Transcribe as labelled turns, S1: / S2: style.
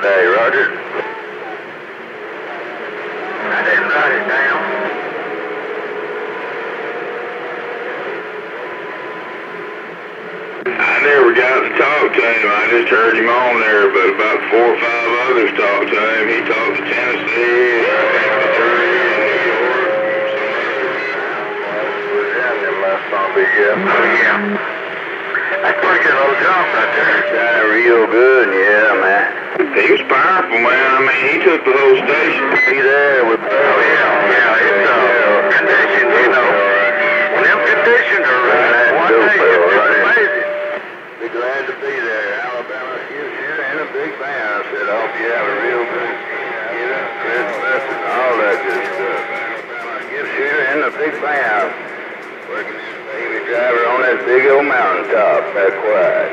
S1: today, Roger. I didn't write it down. I never got to talk to him. I just heard him on there, but about 4 or 5 others talked to him. He talked to Tennessee, Missouri, New York, Virginia last time we get. Oh, yeah. That's pretty good little job right there. Sounded real good, yeah, man. He was powerful, man. I mean, he took the whole station. He there with... Oh, yeah, it's conditions, you know. When them conditions are right, one day it's amazing. Be glad to be there. Alabama gives you and a big band. I said, I hope you have a real good Christmas and all that good stuff. Alabama gives you and a big band. Working in a baby driver on that big old mountaintop. That's quiet.